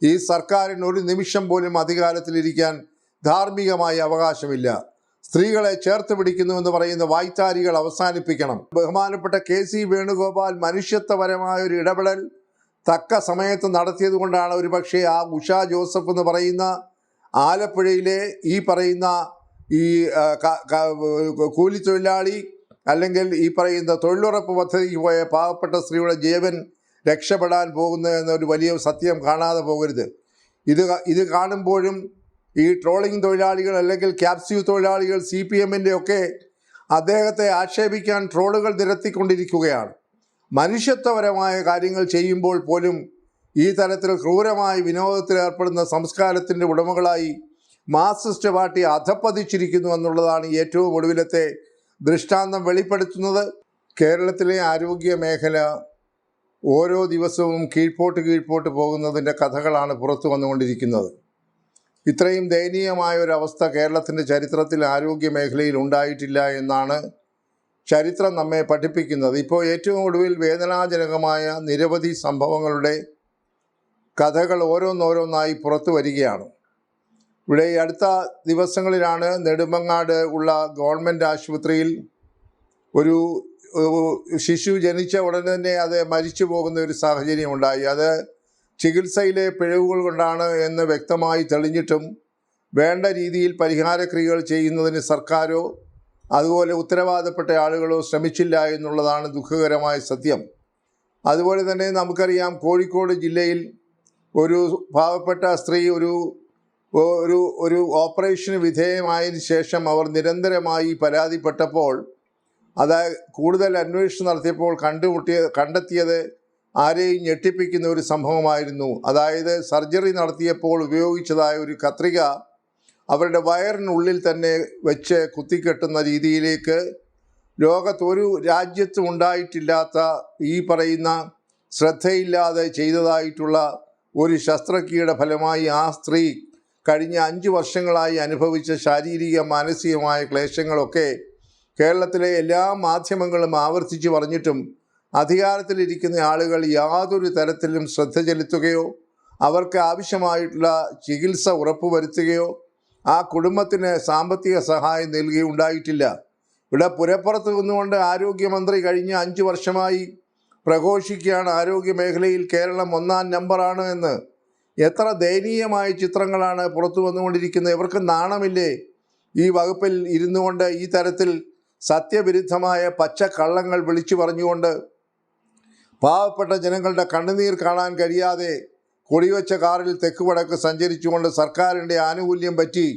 ഈ സർക്കാരിന് ഒരു നിമിഷം പോലും അധികാരത്തിലിരിക്കാൻ ധാർമ്മികമായ അവകാശമില്ല. സ്ത്രീകളെ ചേർത്ത് പിടിക്കുന്നുവെന്ന് പറയുന്ന വായ്ത്താരികൾ അവസാനിപ്പിക്കണം. ബഹുമാനപ്പെട്ട KC വേണുഗോപാൽ മനുഷ്യത്വപരമായ ഒരു ഇടപെടൽ തക്ക സമയത്ത് നടത്തിയത് കൊണ്ടാണ് ഒരുപക്ഷെ ആ ഉഷ ജോസഫ് എന്ന് പറയുന്ന ആലപ്പുഴയിലെ ഈ പറയുന്ന ഈ കൂലിത്തൊഴിലാളി അല്ലെങ്കിൽ ഈ പറയുന്ന തൊഴിലുറപ്പ് പദ്ധതിക്ക് പോയ പാവപ്പെട്ട സ്ത്രീയുടെ ജീവൻ രക്ഷപ്പെടാൻ പോകുന്നത് എന്നൊരു വലിയ സത്യം കാണാതെ പോകരുത്. ഇത് കാണുമ്പോഴും ഈ ട്രോളിംഗ് തൊഴിലാളികൾ അല്ലെങ്കിൽ ക്യാപ്സ്യൂ തൊഴിലാളികൾ CPMൻ്റെ ഒക്കെ അദ്ദേഹത്തെ ആക്ഷേപിക്കാൻ ട്രോളുകൾ നിരത്തിക്കൊണ്ടിരിക്കുകയാണ്. മനുഷ്യത്വപരമായ കാര്യങ്ങൾ ചെയ്യുമ്പോൾ പോലും ഈ തരത്തിൽ ക്രൂരമായ വിനോദത്തിൽ ഏർപ്പെടുന്ന സംസ്കാരത്തിൻ്റെ ഉടമകളായി മാർക്സിസ്റ്റ് പാർട്ടി അധപ്പതിച്ചിരിക്കുന്നു എന്നുള്ളതാണ് ഏറ്റവും ഒടുവിലത്തെ ദൃഷ്ടാന്തം വെളിപ്പെടുത്തുന്നത്. കേരളത്തിലെ ആരോഗ്യ മേഖല ഓരോ ദിവസവും കീഴ്പോട്ട് പോകുന്നതിൻ്റെ കഥകളാണ് പുറത്തു വന്നുകൊണ്ടിരിക്കുന്നത്. ഇത്രയും ദയനീയമായ ഒരവസ്ഥ കേരളത്തിൻ്റെ ചരിത്രത്തിൽ ആരോഗ്യ മേഖലയിൽ ഉണ്ടായിട്ടില്ല എന്നാണ് ചരിത്രം നമ്മെ പഠിപ്പിക്കുന്നത്. ഇപ്പോൾ ഏറ്റവും ഒടുവിൽ വേദനാജനകമായ നിരവധി സംഭവങ്ങളുടെ കഥകൾ ഓരോന്നോരോന്നായി പുറത്തു വരികയാണ്. ഇവിടെ ഈ അടുത്ത ദിവസങ്ങളിലാണ് നെടുമങ്ങാട് ഉള്ള ഗവൺമെൻറ് ആശുപത്രിയിൽ ഒരു ശിശു ജനിച്ച ഉടനെ തന്നെ അത് മരിച്ചു പോകുന്ന ഒരു സാഹചര്യം ഉണ്ടായി. അത് ചികിത്സയിലെ പിഴവുകൾ കൊണ്ടാണ് എന്ന് വ്യക്തമായി തെളിഞ്ഞിട്ടും വേണ്ട രീതിയിൽ പരിഹാരക്രിയകൾ ചെയ്യുന്നതിന് സർക്കാരോ അതുപോലെ ഉത്തരവാദപ്പെട്ട ആളുകളോ ശ്രമിച്ചില്ല എന്നുള്ളതാണ് ദുഃഖകരമായ സത്യം. അതുപോലെ തന്നെ നമുക്കറിയാം, കോഴിക്കോട് ജില്ലയിൽ ഒരു പാവപ്പെട്ട സ്ത്രീ ഒരു ഓപ്പറേഷന് വിധേയമായതിനു ശേഷം അവർ നിരന്തരമായി പരാതിപ്പെട്ടപ്പോൾ കൂടുതൽ അന്വേഷണം നടത്തിയപ്പോൾ കണ്ടെത്തിയത് ആരെയും ഞെട്ടിപ്പിക്കുന്ന ഒരു സംഭവമായിരുന്നു. അതായത് സർജറി നടത്തിയപ്പോൾ ഉപയോഗിച്ചതായ ഒരു കത്രിക അവരുടെ വയറിനുള്ളിൽ തന്നെ വെച്ച് കുത്തിക്കെട്ടുന്ന രീതിയിലേക്ക് ലോകത്തൊരു രാജ്യത്തും ഉണ്ടായിട്ടില്ലാത്ത ഈ പറയുന്ന ശ്രദ്ധയില്ലാതെ ചെയ്തതായിട്ടുള്ള ഒരു ശസ്ത്രക്രിയയുടെ ഫലമായി ആ സ്ത്രീ കഴിഞ്ഞ 5 വർഷങ്ങളായി അനുഭവിച്ച ശാരീരിക മാനസികമായ ക്ലേശങ്ങളൊക്കെ കേരളത്തിലെ എല്ലാ മാധ്യമങ്ങളും ആവർത്തിച്ച് പറഞ്ഞിട്ടും അധികാരത്തിലിരിക്കുന്ന ആളുകൾ യാതൊരു തരത്തിലും ശ്രദ്ധ ചെലുത്തുകയോ അവർക്ക് ആവശ്യമായിട്ടുള്ള ചികിത്സ ഉറപ്പുവരുത്തുകയോ ആ കുടുംബത്തിന് സാമ്പത്തിക സഹായം നൽകുകയോ ഉണ്ടായിട്ടില്ല. ഇവിടെ പുരപ്പുറത്ത് നിന്നുകൊണ്ട് ആരോഗ്യമന്ത്രി കഴിഞ്ഞ 5 വർഷമായി പ്രഘോഷിക്കുകയാണ് ആരോഗ്യ മേഖലയിൽ കേരളം 1-ാം നമ്പറാണ് എന്ന്. എത്ര ദയനീയമായ ചിത്രങ്ങളാണ് പുറത്തു വന്നുകൊണ്ടിരിക്കുന്നത്. ഇവർക്ക് നാണമില്ലേ ഈ വകുപ്പിൽ ഇരുന്നു കൊണ്ട് ഈ തരത്തിൽ സത്യവിരുദ്ധമായ പച്ചക്കള്ളങ്ങൾ വിളിച്ചു പറഞ്ഞുകൊണ്ട് പാവപ്പെട്ട ജനങ്ങളുടെ കണ്ണുനീർ കാണാൻ കഴിയാതെ കൊടിവെച്ച കാറിൽ തെക്ക് വടക്ക് സഞ്ചരിച്ചുകൊണ്ട് സർക്കാരിൻ്റെ ആനുകൂല്യം പറ്റി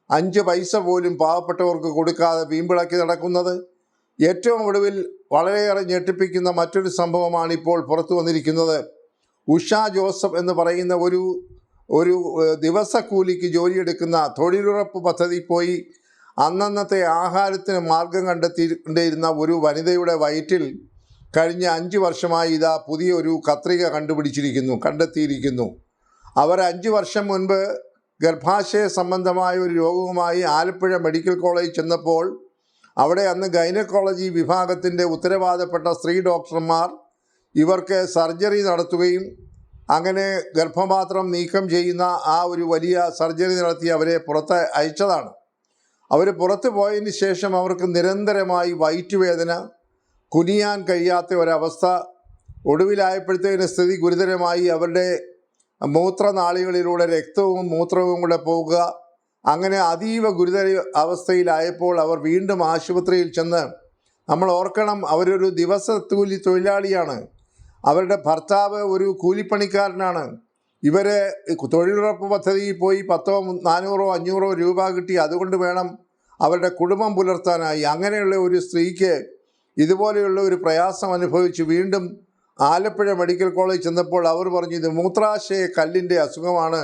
5 പൈസ പോലും പാവപ്പെട്ടവർക്ക് കൊടുക്കാതെ വീമ്പിളക്കി നടക്കുന്നത്? ഏറ്റവും ഒടുവിൽ വളരെയേറെ ഞെട്ടിപ്പിക്കുന്ന മറ്റൊരു സംഭവമാണ് ഇപ്പോൾ പുറത്തു വന്നിരിക്കുന്നത്. ഉഷ ജോസഫ് എന്ന് പറയുന്ന ഒരു ദിവസക്കൂലിക്ക് ജോലിയെടുക്കുന്ന തൊഴിലുറപ്പ് പദ്ധതി പോയി അന്നന്നത്തെ ആഹാരത്തിന് മാർഗം കണ്ടെത്തിയിരുന്ന ഒരു വനിതയുടെ വയറ്റിൽ കഴിഞ്ഞ 5 വർഷമായി ഇതാ പുതിയൊരു കത്രിക കണ്ടെത്തിയിരിക്കുന്നു. അവർ 5 വർഷം മുൻപ് ഗർഭാശയ സംബന്ധമായ ഒരു രോഗവുമായി ആലപ്പുഴ മെഡിക്കൽ കോളേജ് ചെന്നപ്പോൾ അവിടെ അന്ന് ഗൈനക്കോളജി വിഭാഗത്തിൻ്റെ ഉത്തരവാദപ്പെട്ട സ്ത്രീ ഡോക്ടർമാർ ഇവർക്ക് സർജറി നടത്തുകയും അങ്ങനെ ഗർഭപാത്രം നീക്കം ചെയ്യുന്ന ആ ഒരു വലിയ സർജറി നടത്തി അവരെ പുറത്ത് അയച്ചതാണ്. അവർ പുറത്തു പോയതിന് ശേഷം അവർക്ക് നിരന്തരമായി വയറ്റുവേദന, കുനിയാൻ കഴിയാത്ത ഒരവസ്ഥ, ഒടുവിലായപ്പോഴത്തേന് സ്ഥിതി ഗുരുതരമായി അവരുടെ മൂത്രനാളികളിലൂടെ രക്തവും മൂത്രവും കൂടെ പോവുക. അങ്ങനെ അതീവ ഗുരുതര അവസ്ഥയിലായപ്പോൾ അവർ വീണ്ടും ആശുപത്രിയിൽ ചെന്ന്, നമ്മൾ ഓർക്കണം, അവരൊരു ദിവസക്കൂലി തൊഴിലാളിയാണ്, അവരുടെ ഭർത്താവ് ഒരു കൂലിപ്പണിക്കാരനാണ്. ഇവർ തൊഴിലുറപ്പ് പദ്ധതിയിൽ പോയി 400, 500 രൂപ കിട്ടി, അതുകൊണ്ട് വേണം അവരുടെ കുടുംബം പുലർത്താനായി. അങ്ങനെയുള്ള ഒരു സ്ത്രീക്ക് ഇതുപോലെയുള്ള ഒരു പ്രയാസം അനുഭവിച്ച് വീണ്ടും ആലപ്പുഴ മെഡിക്കൽ കോളേജ് ചെന്നപ്പോൾ അവർ പറഞ്ഞു ഇത് മൂത്രാശയ കല്ലിൻ്റെ അസുഖമാണ്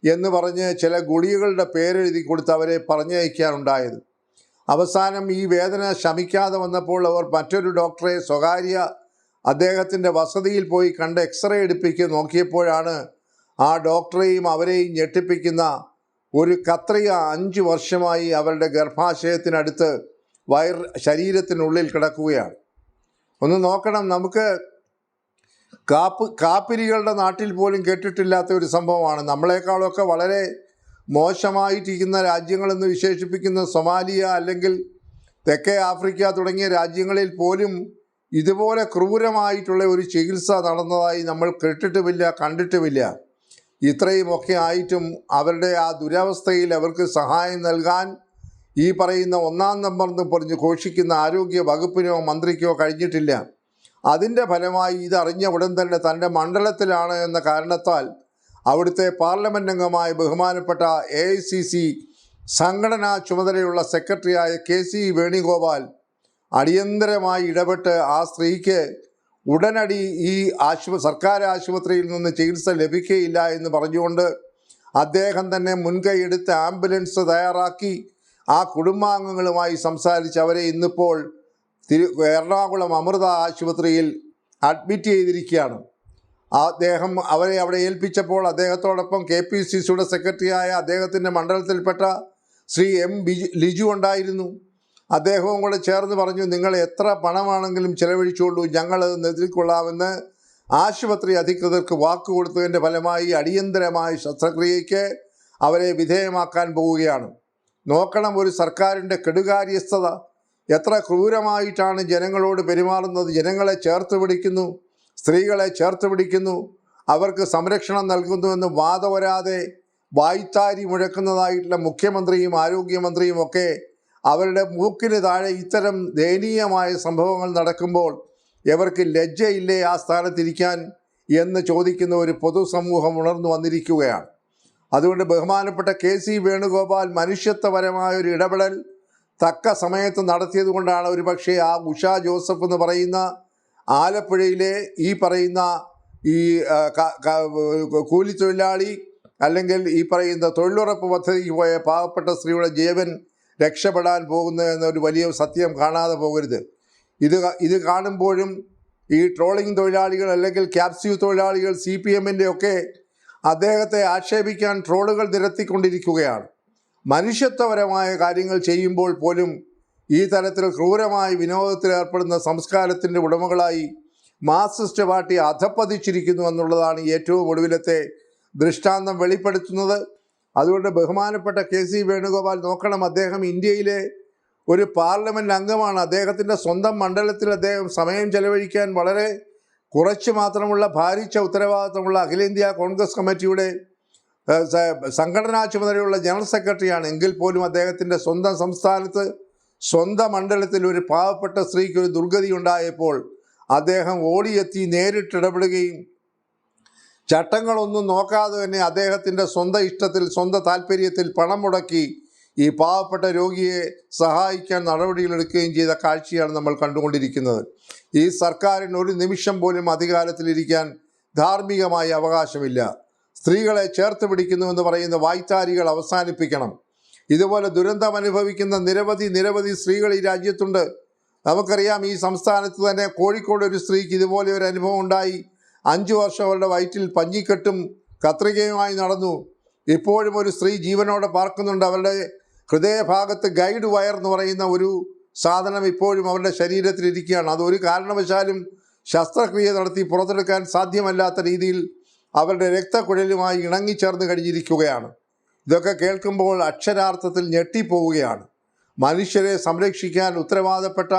എന്ന് പറഞ്ഞ് ചില ഗുളികകളുടെ പേരെഴുതി കൊടുത്ത് അവരെ പറഞ്ഞയക്കാനുണ്ടായത്. അവസാനം ഈ വേദന ശമിക്കാതെ വന്നപ്പോൾ അവർ മറ്റൊരു ഡോക്ടറെ സ്വകാര്യ അദ്ദേഹത്തിൻ്റെ വസതിയിൽ പോയി കണ്ട് എക്സ്റേ എടുപ്പിച്ച് നോക്കിയപ്പോഴാണ് ആ ഡോക്ടറെയും അവരെയും ഞെട്ടിപ്പിക്കുന്ന ഒരു കത്രിക 5 വർഷമായി അവരുടെ ഗർഭാശയത്തിനടുത്ത് ശരീരത്തിനുള്ളിൽ കിടക്കുകയാണ്. ഒന്ന് നോക്കണം, നമുക്ക് കാപ്പിരികളുടെ നാട്ടിൽ പോലും കേട്ടിട്ടില്ലാത്ത ഒരു സംഭവമാണ്. നമ്മളെക്കാളൊക്കെ വളരെ മോശമായിട്ടിരിക്കുന്ന രാജ്യങ്ങളെന്ന് വിശേഷിപ്പിക്കുന്ന സൊമാലിയ അല്ലെങ്കിൽ തെക്കേ ആഫ്രിക്ക തുടങ്ങിയ രാജ്യങ്ങളിൽ പോലും ഇതുപോലെ ക്രൂരമായിട്ടുള്ള ഒരു ചികിത്സ നടന്നതായി നമ്മൾ കേട്ടിട്ടുമില്ല, കണ്ടിട്ടുമില്ല. ഇത്രയുമൊക്കെ ആയിട്ടും അവരുടെ ആ ദുരവസ്ഥയിൽ അവർക്ക് സഹായം നൽകാൻ ഈ പറയുന്ന ഒന്നാം നമ്പർ എന്ന് പറഞ്ഞ് ഘോഷിക്കുന്ന ആരോഗ്യ വകുപ്പിനോ മന്ത്രിക്കോ കഴിഞ്ഞിട്ടില്ല. അതിൻ്റെ ഫലമായി ഇതറിഞ്ഞ ഉടൻ തന്നെ തൻ്റെ മണ്ഡലത്തിലാണ് എന്ന കാരണത്താൽ അവിടുത്തെ പാർലമെൻ്റ് അംഗമായ ബഹുമാനപ്പെട്ട AICC സംഘടനാ ചുമതലയുള്ള സെക്രട്ടറിയായ KC വേണുഗോപാൽ അടിയന്തരമായി ഇടപെട്ട് ആ സ്ത്രീക്ക് ഉടനടി ഈ സർക്കാർ ആശുപത്രിയിൽ നിന്ന് ചികിത്സ ലഭിക്കുകയില്ല എന്ന് പറഞ്ഞുകൊണ്ട് അദ്ദേഹം തന്നെ മുൻകൈയെടുത്ത് ആംബുലൻസ് തയ്യാറാക്കി ആ കുടുംബാംഗങ്ങളുമായി സംസാരിച്ച് അവരെ ഇന്നിപ്പോൾ എറണാകുളം അമൃത ആശുപത്രിയിൽ അഡ്മിറ്റ് ചെയ്തിരിക്കുകയാണ്. അദ്ദേഹം അവരെ അവിടെ ഏൽപ്പിച്ചപ്പോൾ അദ്ദേഹത്തോടൊപ്പം KPCCയുടെ സെക്രട്ടറിയായ അദ്ദേഹത്തിൻ്റെ മണ്ഡലത്തിൽപ്പെട്ട ശ്രീ M ലിജു ഉണ്ടായിരുന്നു. അദ്ദേഹവും കൂടെ ചേർന്ന് പറഞ്ഞു, നിങ്ങൾ എത്ര പണമാണെങ്കിലും ചെലവഴിച്ചുകൊള്ളൂ, ഞങ്ങളത് നിർത്തിക്കൊള്ളാമെന്ന് ആശുപത്രി അധികൃതർക്ക് വാക്കുകൊടുത്തതിൻ്റെ ഫലമായി അടിയന്തരമായ ശസ്ത്രക്രിയയ്ക്ക് അവരെ വിധേയമാക്കാൻ പോവുകയാണ്. നോക്കണം ഒരു സർക്കാരിൻ്റെ കെടുകാര്യസ്ഥത, എത്ര ക്രൂരമായിട്ടാണ് ജനങ്ങളോട് പെരുമാറുന്നത്. ജനങ്ങളെ ചേർത്ത് പിടിക്കുന്നു, സ്ത്രീകളെ ചേർത്ത് പിടിക്കുന്നു, അവർക്ക് സംരക്ഷണം നൽകുന്നുവെന്ന് വാദവരാതെ വായ്ത്താരി മുഴക്കുന്നതായിട്ടുള്ള മുഖ്യമന്ത്രിയും ആരോഗ്യമന്ത്രിയും ഒക്കെ അവരുടെ മൂക്കിന് താഴെ ഇത്തരം ദയനീയമായ സംഭവങ്ങൾ നടക്കുമ്പോൾ ഇവർക്ക് ലജ്ജയില്ലേ ആ സ്ഥാനത്തിരിക്കാൻ എന്ന് ചോദിക്കുന്ന ഒരു പൊതുസമൂഹം ഉണർന്നു വന്നിരിക്കുകയാണ്. അതുകൊണ്ട് ബഹുമാനപ്പെട്ട KC വേണുഗോപാൽ മനുഷ്യത്വപരമായ ഒരു ഇടപെടൽ തക്ക സമയത്ത് നടത്തിയത് കൊണ്ടാണ് ഒരുപക്ഷെ ആ ഉഷ ജോസഫ് എന്ന് പറയുന്ന ആലപ്പുഴയിലെ ഈ പറയുന്ന ഈ കൂലിത്തൊഴിലാളി അല്ലെങ്കിൽ ഈ പറയുന്ന തൊഴിലുറപ്പ് പദ്ധതിക്ക് പോയ പാവപ്പെട്ട സ്ത്രീയുടെ ജീവൻ രക്ഷപ്പെടാൻ പോകുന്നു എന്നൊരു വലിയ സത്യം കാണാതെ പോകരുത്. ഇത് കാണുമ്പോഴും ഈ ട്രോളിംഗ് തൊഴിലാളികൾ അല്ലെങ്കിൽ ക്യാപ്സ്യൂ തൊഴിലാളികൾ CPMൻ്റെ ഒക്കെ അദ്ദേഹത്തെ ആക്ഷേപിക്കാൻ ട്രോളുകൾ നിരത്തിക്കൊണ്ടിരിക്കുകയാണ്. മനുഷ്യത്വപരമായ കാര്യങ്ങൾ ചെയ്യുമ്പോൾ പോലും ഈ തരത്തിൽ ക്രൂരമായ വിനോദത്തിൽ ഏർപ്പെടുന്ന സംസ്കാരത്തിൻ്റെ ഉടമകളായി മാർക്സിസ്റ്റ് പാർട്ടി അധപ്പതിച്ചിരിക്കുന്നു എന്നുള്ളതാണ് ഏറ്റവും ഒടുവിലത്തെ ദൃഷ്ടാന്തം വെളിപ്പെടുത്തുന്നത്. അതുകൊണ്ട് ബഹുമാനപ്പെട്ട KC വേണുഗോപാൽ നോക്കണം, അദ്ദേഹം ഇന്ത്യയിലെ ഒരു പാർലമെൻറ്റ് അംഗമാണ്. അദ്ദേഹത്തിൻ്റെ സ്വന്തം മണ്ഡലത്തിൽ അദ്ദേഹം സമയം ചെലവഴിക്കാൻ വളരെ കുറച്ച് മാത്രമുള്ള ഭാരിച്ച ഉത്തരവാദിത്തമുള്ള അഖിലേന്ത്യാ കോൺഗ്രസ് കമ്മിറ്റിയുടെ സംഘടനാ ചുമതലയുള്ള ജനറൽ സെക്രട്ടറിയാണ്. എങ്കിൽ പോലും അദ്ദേഹത്തിൻ്റെ സ്വന്തം സംസ്ഥാനത്ത് സ്വന്തം മണ്ഡലത്തിൽ ഒരു പാവപ്പെട്ട സ്ത്രീക്ക് ഒരു ദുർഗതി ഉണ്ടായപ്പോൾ അദ്ദേഹം ഓടിയെത്തി നേരിട്ടിടപെടുകയും ചട്ടങ്ങളൊന്നും നോക്കാതെ തന്നെ അദ്ദേഹത്തിൻ്റെ സ്വന്തം ഇഷ്ടത്തിൽ സ്വന്തം താല്പര്യത്തിൽ പണം മുടക്കി ഈ പാവപ്പെട്ട രോഗിയെ സഹായിക്കാൻ നടപടികളെടുക്കുകയും ചെയ്ത കാഴ്ചയാണ് നമ്മൾ കണ്ടുകൊണ്ടിരിക്കുന്നത്. ഈ സർക്കാരിന് ഒരു നിമിഷം പോലും അധികാരത്തിലിരിക്കാൻ ധാർമ്മികമായ അവകാശമില്ല. സ്ത്രീകളെ ചേർത്ത് പിടിക്കുന്നുവെന്ന് പറയുന്ന വായ്ത്താരികൾ അവസാനിപ്പിക്കണം. ഇതുപോലെ ദുരന്തം അനുഭവിക്കുന്ന നിരവധി സ്ത്രീകൾ ഈ രാജ്യത്തുണ്ട്. നമുക്കറിയാം, ഈ സംസ്ഥാനത്ത് തന്നെ കോഴിക്കോട് ഒരു സ്ത്രീക്ക് ഇതുപോലെ ഒരു അനുഭവം ഉണ്ടായി. 5 വർഷം അവരുടെ വയറ്റിൽ പഞ്ഞിക്കെട്ടും കത്രികയുമായി നടന്നു. ഇപ്പോഴും ഒരു സ്ത്രീ ജീവനോടെ പാർക്കുന്നുണ്ട്. അവരുടെ ഹൃദയഭാഗത്ത് ഗൈഡ് വയർ എന്ന് പറയുന്ന ഒരു സാധനം ഇപ്പോഴും അവരുടെ ശരീരത്തിലിരിക്കുകയാണ്. അതൊരു കാരണവശാലും ശസ്ത്രക്രിയ നടത്തി പുറത്തെടുക്കാൻ സാധ്യമല്ലാത്ത രീതിയിൽ അവരുടെ രക്തക്കുഴലുമായി ഇണങ്ങിച്ചേർന്ന് കഴിഞ്ഞിരിക്കുകയാണ്. ഇതൊക്കെ കേൾക്കുമ്പോൾ അക്ഷരാർത്ഥത്തിൽ ഞെട്ടിപ്പോവുകയാണ്. മനുഷ്യരെ സംരക്ഷിക്കാൻ ഉത്തരവാദപ്പെട്ട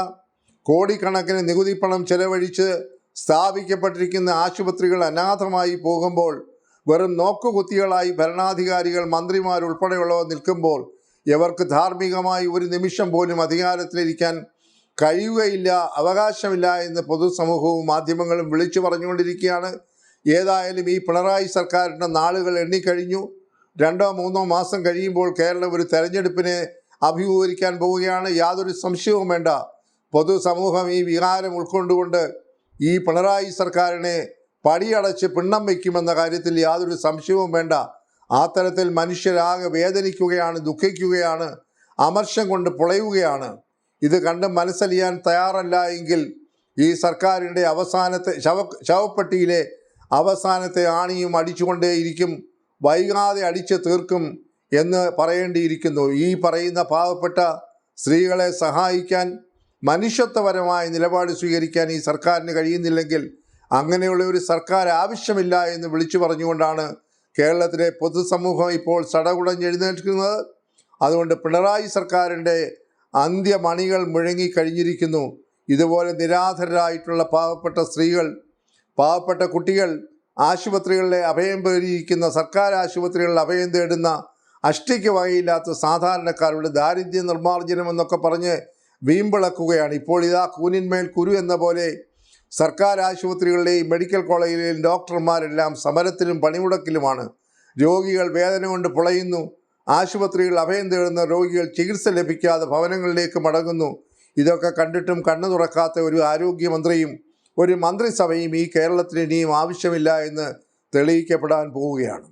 കോടിക്കണക്കിന് നികുതി പണം ചെലവഴിച്ച് സ്ഥാപിക്കപ്പെട്ടിരിക്കുന്ന ആശുപത്രികൾ അനാഥമായി പോകുമ്പോൾ, വെറും നോക്കുകുത്തികളായി ഭരണാധികാരികൾ മന്ത്രിമാരുൾപ്പെടെയുള്ളവർ നിൽക്കുമ്പോൾ ഇവർക്ക് ധാർമ്മികമായി ഒരു നിമിഷം പോലും അധികാരത്തിലിരിക്കാൻ കഴിയുകയില്ല, അവകാശമില്ല എന്ന് പൊതുസമൂഹവും മാധ്യമങ്ങളും വിളിച്ചു പറഞ്ഞുകൊണ്ടിരിക്കുകയാണ്. ഏതായാലും ഈ പിണറായി സർക്കാരിൻ്റെ നാളുകൾ എണ്ണിക്കഴിഞ്ഞു. 2-3 മാസം കഴിയുമ്പോൾ കേരളം ഒരു തെരഞ്ഞെടുപ്പിനെ അഭിമുഖീകരിക്കാൻ പോവുകയാണ്. യാതൊരു സംശയവും വേണ്ട, പൊതുസമൂഹം ഈ വികാരം ഉൾക്കൊണ്ടുകൊണ്ട് ഈ പിണറായി സർക്കാരിനെ പടിയടച്ച് പിണ്ണം വയ്ക്കുമെന്ന കാര്യത്തിൽ യാതൊരു സംശയവും വേണ്ട. ആ തരത്തിൽ മനുഷ്യരാകെ വേദനിക്കുകയാണ്, ദുഃഖിക്കുകയാണ്, അമർഷം കൊണ്ട് പുളയുകയാണ്. ഇത് കണ്ട് മനസ്സലിയാൻ തയ്യാറല്ല എങ്കിൽ ഈ സർക്കാരിൻ്റെ അവസാനത്തെ ശവപ്പെട്ടിയിലെ അവസാനത്തെ ആണിയും അടിച്ചുകൊണ്ടേയിരിക്കും, വൈകാതെ അടിച്ച് തീർക്കും എന്ന് പറയേണ്ടിയിരിക്കുന്നു. ഈ പറയുന്ന പാവപ്പെട്ട സ്ത്രീകളെ സഹായിക്കാൻ, മനുഷ്യത്വപരമായ നിലപാട് സ്വീകരിക്കാൻ ഈ സർക്കാരിന് കഴിയുന്നില്ലെങ്കിൽ അങ്ങനെയുള്ള ഒരു സർക്കാർ ആവശ്യമില്ല എന്ന് വിളിച്ചു പറഞ്ഞുകൊണ്ടാണ് കേരളത്തിലെ പൊതുസമൂഹം ഇപ്പോൾ സടകുടഞ്ഞെഴുന്നേൽക്കുന്നത്. അതുകൊണ്ട് പിണറായി സർക്കാരിൻ്റെ അന്ത്യമണികൾ മുഴങ്ങിക്കഴിഞ്ഞിരിക്കുന്നു. ഇതുപോലെ നിരാധരരായിട്ടുള്ള പാവപ്പെട്ട സ്ത്രീകൾ, പാവപ്പെട്ട കുട്ടികൾ, ആശുപത്രികളിലെ അഭയം തേടിയിരിക്കുന്ന സർക്കാർ ആശുപത്രികളിൽ അഭയം തേടുന്ന അഷ്ടിക്ക് വകയില്ലാത്ത സാധാരണക്കാരുടെ ദാരിദ്ര്യ നിർമ്മാർജ്ജനം എന്നൊക്കെ പറഞ്ഞ് വീമ്പിളക്കുകയാണ്. ഇപ്പോൾ ഇതാ കൂനിന്മേൽ കുരു എന്ന പോലെ സർക്കാർ ആശുപത്രികളിലെയും മെഡിക്കൽ കോളേജിലെയും ഡോക്ടർമാരെല്ലാം സമരത്തിലും പണിമുടക്കിലുമാണ്. രോഗികൾ വേദന കൊണ്ട് പുളയുന്നു. ആശുപത്രികളിൽ അഭയം തേടുന്ന രോഗികൾ ചികിത്സ ലഭിക്കാതെ ഭവനങ്ങളിലേക്ക് മടങ്ങുന്നു. ഇതൊക്കെ കണ്ടിട്ടും കണ്ണു തുറക്കാത്ത ഒരു ആരോഗ്യമന്ത്രിയും ഒരു മന്ത്രിസഭയും ഈ കേരളത്തിന് ഇനിയും ആവശ്യമില്ല എന്ന് തെളിയിക്കപ്പെടാൻ പോവുകയാണ്.